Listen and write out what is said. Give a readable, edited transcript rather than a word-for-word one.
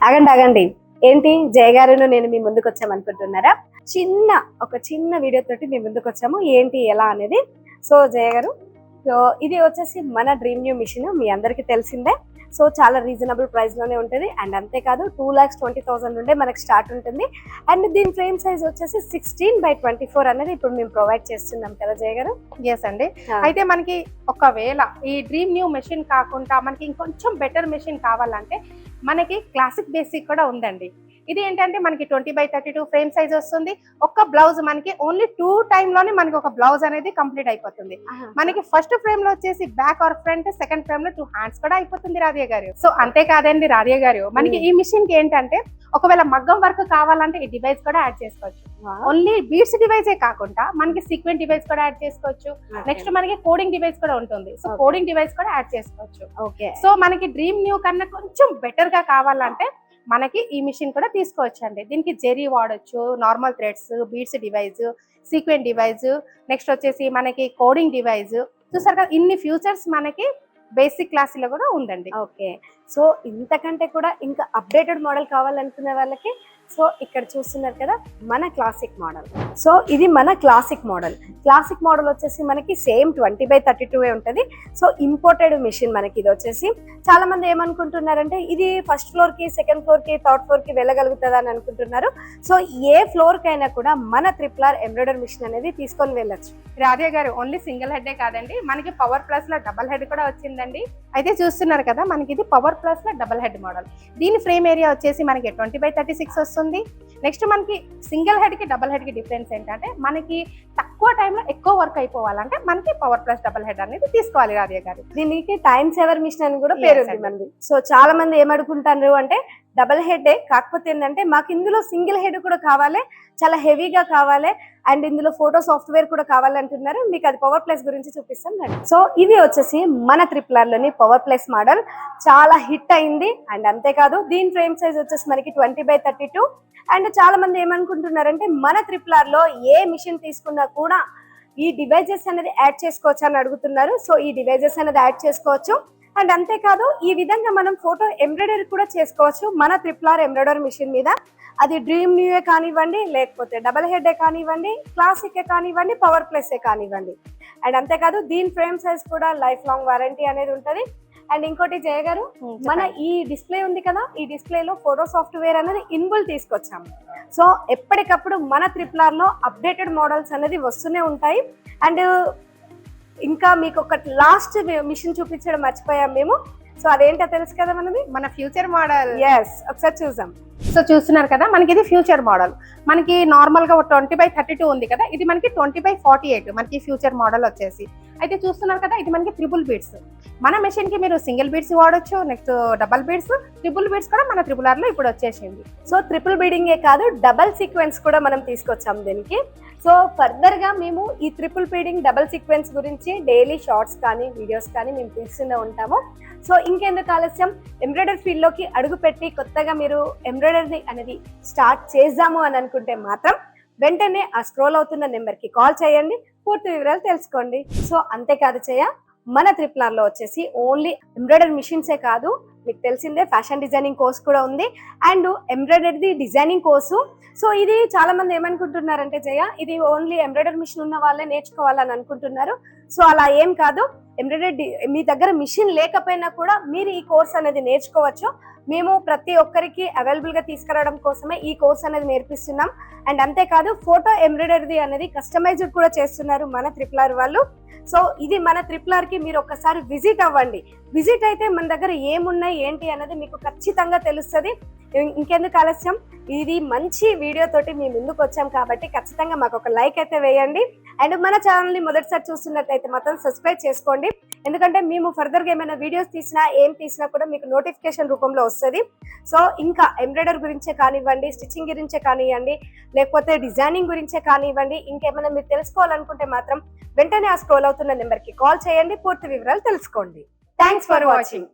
ఆగండి ఆగండి. ఏంటి జయ గారును నేను మీ ముందుకు వచ్చామనుకుంటున్నారా? ఒక చిన్న వీడియో తోటి మీ ముందుకు వచ్చాము. ఏంటి ఎలా అనేది. సో జయ గారు, సో ఇది వచ్చేసి మన డ్రీమ్ న్యూ మిషన్. మీ అందరికీ తెలిసిందే. సో చాలా రీజనబుల్ ప్రైస్ లోనే ఉంటుంది. అండ్ అంతేకాదు 2,20,000 నుండే మనకి స్టార్ట్ ఉంటుంది. అండ్ దీని ఫ్రేమ్ సైజ్ వచ్చేసి 16x24 అనేది ఇప్పుడు మేము ప్రొవైడ్ చేస్తున్నాం కదా జయ గారు. ఎస్ అండి. అయితే మనకి ఒకవేళ ఈ డ్రీమ్ న్యూ మెషిన్ కాకుండా మనకి ఇంకొంచెం బెటర్ మెషిన్ కావాలంటే మనకి క్లాసిక్ బేసిక్ కూడా ఉందండి. ఇది ఏంటంటే మనకి 20x32 ఫ్రేమ్ సైజ్ వస్తుంది. ఒక్క బ్లౌజ్ మనకి ఓన్లీ 2 టైమ్ లోనే మనకి ఒక బ్లౌజ్ అనేది కంప్లీట్ అయిపోతుంది. మనకి ఫస్ట్ ఫ్రేమ్ లో వచ్చేసి back or front, second frame లో 2 హ్యాండ్స్ కూడా అయిపోతుంది రాధియ గారు. సో అంతేకాదండి రాధియ గారు, మనకి ఈ మిషన్ కి ఏంటంటే ఒకవేళ మగ్గం వర్క్ కావాలంటే ఈ డివైస్ కూడా యాడ్ చేసుకోవచ్చు. ఓన్లీ బీడ్స్ డివైసే కాకుండా మనకి సీక్వెంట్ డివైస్ కూడా యాడ్ చేసుకోవచ్చు. నెక్స్ట్ మనకి కోడింగ్ డివైస్ కూడా ఉంటుంది. సో కోడింగ్ డివైస్ కూడా యాడ్ చేసుకోవచ్చు. ఓకే. సో మనకి డ్రీమ్ న్యూ కన్నా కొంచెం బెటర్ గా కావాలంటే మనకి ఈ మిషన్ కూడా తీసుకోవచ్చు అండి. దీనికి జెరీ వాడచ్చు, normal threads, beads device, sequent device, next వచ్చేసి మనకి కోడింగ్ డివైస్. చూసారు కదా, ఇన్ని ఫ్యూచర్స్ మనకి బేసిక్ క్లాస్ లో కూడా ఉందండి. ఓకే. సో ఇంతకంటే కూడా ఇంకా అప్డేటెడ్ మోడల్ కావాలనుకునే వాళ్ళకి సో ఇక్కడ చూస్తున్నారు కదా మన క్లాసిక్ మోడల్. సో ఇది మన క్లాసిక్ మోడల్. క్లాసిక్ మోడల్ వచ్చేసి మనకి సేమ్ 20x32 ఉంటుంది. సో ఇంపోర్టెడ్ మిషన్ మనకి ఇది వచ్చేసి. చాలా మంది ఏమనుకుంటున్నారంటే ఇది ఫస్ట్ ఫ్లోర్ కి, సెకండ్ ఫ్లోర్ కి, థర్డ్ ఫ్లోర్ కి వెళ్ళగలుగుతుంది అని అనుకుంటున్నారు. సో ఏ ఫ్లోర్ కైనా కూడా మన RRR ఎంబ్రాయిడరీ మిషన్ అనేది తీసుకొని వెళ్ళొచ్చు. రాధియ గారు, ఓన్లీ సింగిల్ హెడ్ కాదండి, మనకి పవర్ ప్లస్ లో డబల్ హెడ్ కూడా వచ్చిందండి. అయితే చూస్తున్నారు కదా, మనకి ఇది పవర్ ప్లస్ లో డబల్ హెడ్ మోడల్. దీని ఫ్రేమ్ ఏరియా వచ్చేసి మనకి 20x36 వస్తుంది. నెక్స్ట్ మనకి సింగిల్ హెడ్ కి డబల్ హెడ్ కి డిఫరెన్స్ ఏంటంటే మనకి తక్కువ టైంలో ఎక్కువ వర్క్ అయిపోవాలంటే మనకి పవర్ ప్లస్ డబల్ హెడ్ అనేది తీసుకోవాలి రాధియ గారు. దీనికి టైం సేవర్ మిషన్ అని కూడా పేరు ఉంది మనది. సో చాలా మంది ఏమనుకుంటారు అంటే డబల్ హెడ్ కాకపోతే ఏంటంటే మాకు ఇందులో సింగిల్ హెడ్ కూడా కావాలి, చాలా హెవీగా కావాలి, అండ్ ఇందులో ఫోటో సాఫ్ట్వేర్ కూడా కావాలంటున్నారు. మీకు అది పవర్ ప్లస్ గురించి చూపిస్తాను. సో ఇది వచ్చేసి మన RRR లోని పవర్ ప్లస్ మోడల్ చాలా హిట్ అయింది. అండ్ అంతేకాదు దీని ఫ్రేమ్ సైజ్ వచ్చేసి మనకి 20x32. అండ్ చాలా మంది ఏమనుకుంటున్నారంటే మన RRR లో ఏ మిషన్ తీసుకున్నా కూడా ఈ డివైజెస్ అనేది యాడ్ చేసుకోవచ్చు అని అడుగుతున్నారు. సో ఈ డివైజెస్ అనేది యాడ్ చేసుకోవచ్చు. అండ్ అంతేకాదు ఈ విధంగా మనం ఫోటో ఎంబ్రాయిడరీ కూడా చేసుకోవచ్చు మన RRR ఎంబ్రాయిడరీ మిషన్ మీద. అది డ్రీమ్ న్యూఏ కానివ్వండి, లేకపోతే డబల్ హెడ్ కానివ్వండి, క్లాసిక్ కానివ్వండి, పవర్ ప్లస్ కానివ్వండి. అండ్ అంతేకాదు దీని ఫ్రేమ్ సైజ్ కూడా లైఫ్ లాంగ్ వారంటీ అనేది ఉంటుంది. అండ్ ఇంకోటి జయ గారు, మన ఈ డిస్ప్లే ఉంది కదా, ఈ డిస్ప్లేలో ఫోటో సాఫ్ట్వేర్ అనేది ఇన్బుల్ తీసుకొచ్చాము. సో ఎప్పటికప్పుడు మన RRR లో అప్డేటెడ్ మోడల్స్ అనేది వస్తూనే ఉంటాయి. అండ్ ఇంకా మీకు ఒక లాస్ట్ మిషన్ చూపించడం మర్చిపోయాం మేము. సో అదేంటో తెలుసు కదా మనది, మన ఫ్యూచర్ మోడల్. ఎస్, ఒకసారి చూసాం. సో చూస్తున్నారు కదా, మనకి ఇది ఫ్యూచర్ మోడల్. మనకి నార్మల్ గా 20x32 ఉంది కదా, ఇది మనకి 20x48 మనకి ఫ్యూచర్ మోడల్ వచ్చేసి. అయితే చూస్తున్నారు కదా, ఇది మనకి ట్రిపుల్ బీడ్స్. మన మెషిన్ కి మీరు సింగిల్ బీడ్స్ వాడచ్చు, next double beads, triple beads కూడా మన RRR లో ఇప్పుడు వచ్చేసింది. సో ట్రిపుల్ బీడింగే కాదు, డబల్ సీక్వెన్స్ కూడా మనం తీసుకొచ్చాం దీనికి. సో ఫర్దర్ గా మేము ఈ ట్రిపుల్ బీడింగ్, డబల్ సీక్వెన్స్ గురించి డైలీ షార్ట్స్ కానీ వీడియోస్ కానీ మేము తీస్తూనే ఉంటాము. సో ఇంకెందుకు ఆలస్యం, ఎంబ్రాయిడరీ ఫీల్డ్ లోకి అడుగు పెట్టి కొత్తగా మీరు ఎంబ్రాయిడరీ అనేది స్టార్ట్ చేద్దాము అని అనుకుంటే మాత్రం వెంటనే ఆ స్క్రోల్ అవుతున్న నెంబర్కి కాల్ చేయండి, పూర్తి వివరాలు తెలుసుకోండి. సో అంతేకాదు చేయ, మన RRR లో వచ్చేసి ఓన్లీ ఎంబ్రాయిడరీ మిషన్సే కాదు, మీకు తెలిసిందే ఫ్యాషన్ డిజైనింగ్ కోర్స్ కూడా ఉంది. And embroidery designing course. So ఇది చాలా మంది ఏమనుకుంటున్నారంటే జయ, ఇది ఓన్లీ ఎంబ్రాయిడరీ మిషన్ ఉన్న వాళ్ళే నేర్చుకోవాలని అనుకుంటున్నారు. సో అలా ఏం కాదు. ఎంబ్రాయిడరీ మీ దగ్గర మిషన్ లేకపోయినా కూడా మీరు ఈ కోర్స్ అనేది నేర్చుకోవచ్చు. మేము ప్రతి ఒక్కరికి అవైలబుల్ గా తీసుకురావడం కోసమే ఈ కోర్స్ అనేది నేర్పిస్తున్నాం. అండ్ అంతేకాదు ఫోటో ఎంబ్రాయిడరీ అనేది కస్టమైజ్డ్ కూడా చేస్తున్నారు మన RRR వాళ్ళు. సో ఇది మన RRR కి మీరు ఒక్కసారి విజిట్ అవ్వండి. విజిట్ అయితే మన దగ్గర ఏమున్నాయి ఏంటి అనేది మీకు ఖచ్చితంగా తెలుస్తుంది. ఇంకెందుకు ఆలస్యం, ఇది మంచి వీడియో తోటి మీ ముందుకు వచ్చాం కాబట్టి ఖచ్చితంగా మాకు ఒక లైక్ అయితే వేయండి. అండ్ మన ఛానల్ని మొదటిసారి చూస్తున్నట్లయితే మాత్రం సబ్స్క్రైబ్ చేసుకోండి. ఎందుకంటే మేము ఫర్దర్గా ఏమైనా వీడియోస్ తీసినా ఏం తీసినా కూడా మీకు నోటిఫికేషన్ రూపంలో వస్తుంది. సో ఇంకా ఎంబ్రాయిడరీ గురించే కానివ్వండి, స్టిచ్చింగ్ గురించే కానివ్వండి, లేకపోతే డిజైనింగ్ గురించే కానివ్వండి, ఇంకేమైనా మీరు తెలుసుకోవాలనుకుంటే మాత్రం వెంటనే ఆ స్క్రోల్ అవుతున్న నెంబర్కి కాల్ చేయండి, పూర్తి వివరాలు తెలుసుకోండి. Thanks for watching.